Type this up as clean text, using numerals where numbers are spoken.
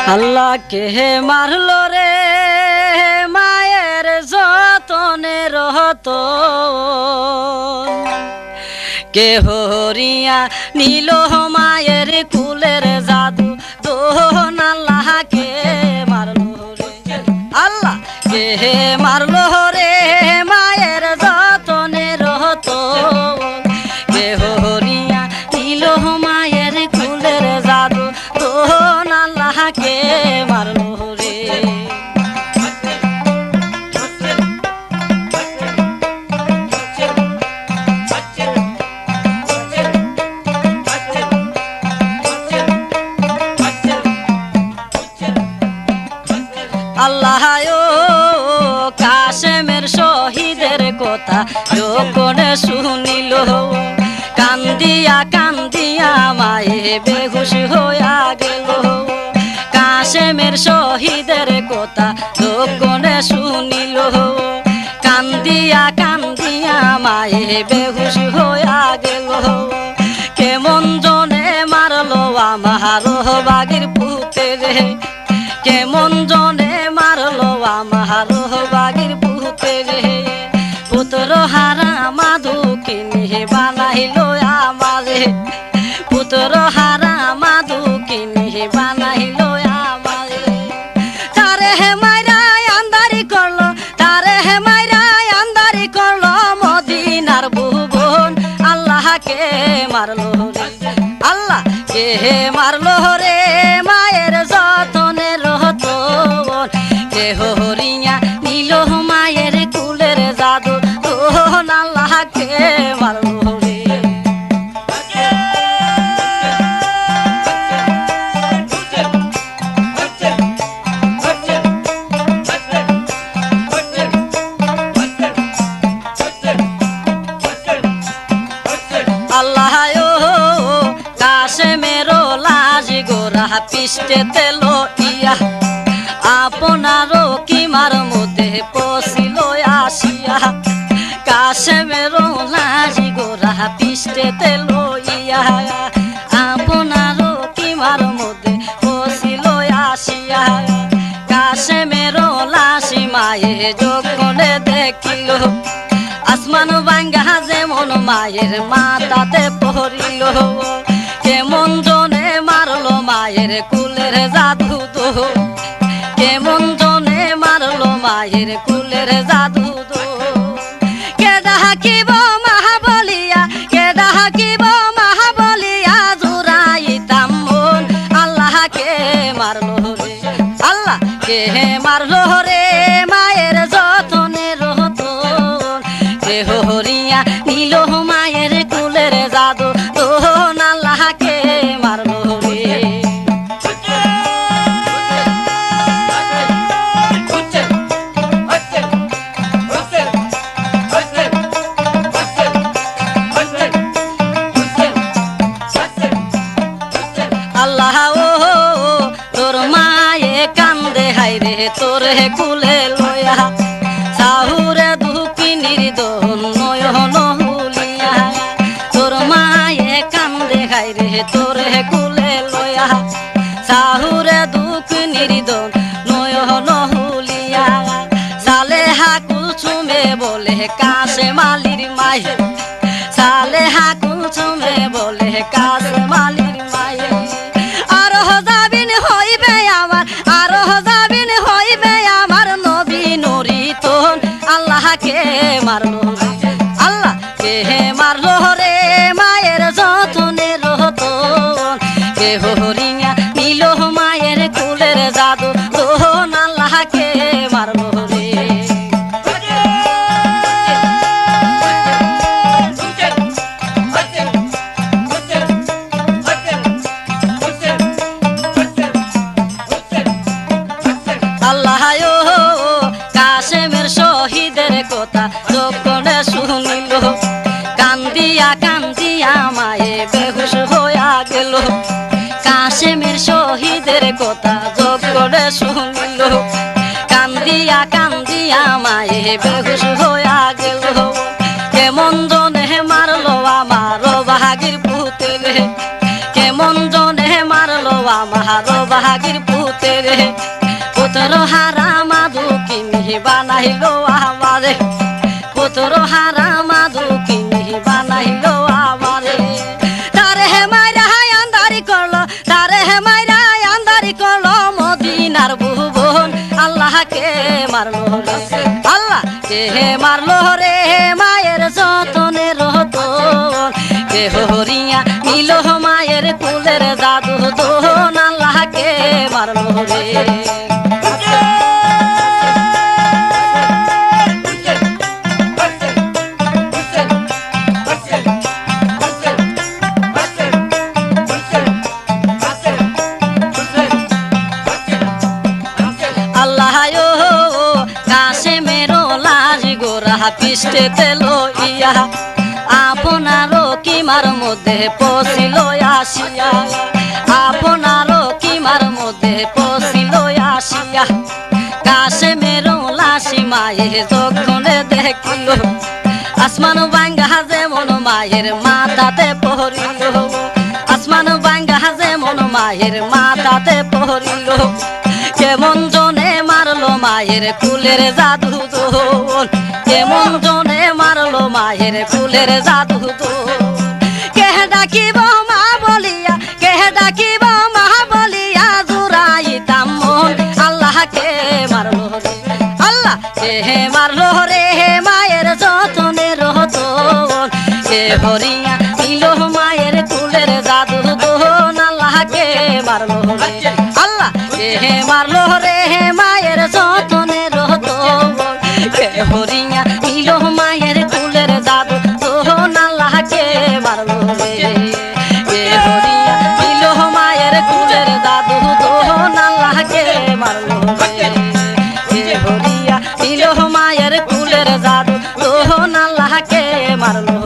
আল্লাহ কে মারলো রে মায়ের যতনে রহত কে হরিয়া নীল মায়ের কুলের জাদু তোহন আল্লাহ কে মারলো রে আল্লাহ কে মারলো রে মায়ের যতনে রহত কে হরিয়া নীল মায়ের কুলের জাদু তোহন আল্লাহ কে মারলো রে আল্লাহ কাশেমের শহীদের কথা যখন শুনিল কান্দিয়া কান্দিয়া মায়ে বেহুশ হইয়া গেল কাশেমের শহীদের কথা যখন শুনিল কান্দিয়া কান্দিয়া মায়ে বেহুশ হইয়া গেল কেমন জনে মারলো আমার বাগির পুতেরে কেমন জনে মারলো আমার বাগির পুতেরে পুত্র হারা মাধু কিনে বানাইলো আমারে পুত্র হারা মাধু কিনে বানাইলো আমারে তারে হে মাইরাই আন্দারি করলো তারে হে মাইরাই আন্দারি করলো মদিনার ভুবন আল্লাহ কে মারলো রে আল্লাহ কে মারলো রে মায়ের যতনে রহত কে হরিয়া নীল মায়ের কুলের জাদু তোহন আল্লাহ কে মারলো রে আল্লাহ কাশেমেরো লাজ গোরা পিষ্টে লইয়া আপনারও কিমার মধ্যে পশিল আসিয়া কাশেমেরো লাজ গোরা পিষ্টে লইয়া আপনারও কিমার মধ্যে পশিল আসিয়া কাশেমেরো লাশি মায়ে যখন দেখিল আসমান ভাঙ্গা যেমন মায়ের মাথাতে পড়িল কেমন জনে মারলো মায়ের কুলের জাদু দো কেমন জনে মারলো মায়ের কুলের জাদু দো কে ডাকিব মহাবলিয়া কে ডাকিব মহাবলিয়া জুরাইতাম মন আল্লাহ কে মারলো রে আল্লাহ কে মারলো রে মায়ের যতনে রহত কে হরিয়া নীল মায়ের কুলের জাদু তোহন আল্লাহ কে মারলো রে আল্লাহ তোর মায়ে কান্দে হাইরে তোর কুলে লয়া সাহুরে দুঃখী নির্দন নয়ন হুলিয়া তোর মায়ে কান্দে হাইরে তোর কুলে লয়া সাহুরে দুঃখ নির্দন নয়ন হুলিয়া সালে হাকুল চুমে বলে কাশে মালির মায়ে সালে হাকুল চুমে বলে কাশে মালির মায়ে আরো যাবিন হইবে আমার আরো যাবিন হইবে আমার নবী নুরিতন আল্লাহ কে মারলো রে আল্লাহ কে মারলো রে মায়ের যতনে রহত কে হরিয়া নীল মায়ের কুলের জাদু তোহন আল্লাহ কে মারলো রে আল্লাহ কাশেমের শহীদের কথা যখন শুনিল কান্দিয়া কান্দিয়া মায়ে বেহুশ হইয়া গেল কাশেমের শহীদের কথা যখন শুনিল কান্দিয়া কান্দিয়া মায়ে বেহুশ হইয়া গেল কেমন জনে মারলো আমার বাগির পুতেরে কেমন জনে মারলো আমার বাহাগির পুতেরে পুত্র হারা মাদু কিনি বানাইলো আমারে পুত্র হারা মাদু কিনি বানাইলো আমারে তারে মাইরা আন্দারি করলো তারে মাইরা আন্দারি করলো মদিনার ভুবন আল্লাহকে মারলো রে আল্লাহ কে মারলো রে মায়ের যতনে রতন কে হরিয়া নিল মায়ের কুলের জাদু দোন আল্লাহকে মারলো রে পিষ্টে তেলো ইয়া আপনারও কিমার মধ্যে পশিল আসিয়া আপনারও কিমার মধ্যে পশিল আসিয়া কাশে মেরো লাশি মায়ে যখনে দেখিল আসমান ভাঙ্গা যেমন মায়ের মাথাতে পড়িল আসমান ভাঙ্গা যেমন মায়ের মাথাতে পড়িল কেমন জনে মারলো মায়ের কুলের জাদু দোন কেমন জনে মারলো মায়ের কুলের জাদু দোন কে ডাকিব মা বলিয়া কে ডাকিব মা বলিয়া জুরাইতাম মন আল্লাহকে মারলো রে আল্লাহ কে মারলো রে মায়ের যতনে রতন কে হরিয়া নিল মায়ের কুলের জাদু দোন আল্লাহকে মারলো রে আল্লাহ কে মারলো রে মায়ের যতনে রতন কে হরিয়া নিল মায়ের কুলের জাদু দোন আল্লাহকে মারলো রে কে হরিয়া নিল মায়ের কুলের জাদু দোন আল্লাহকে মারলো রে কে হরিয়া নিল মায়ের কুলের জাদু দোন আল্লাহকে মারলো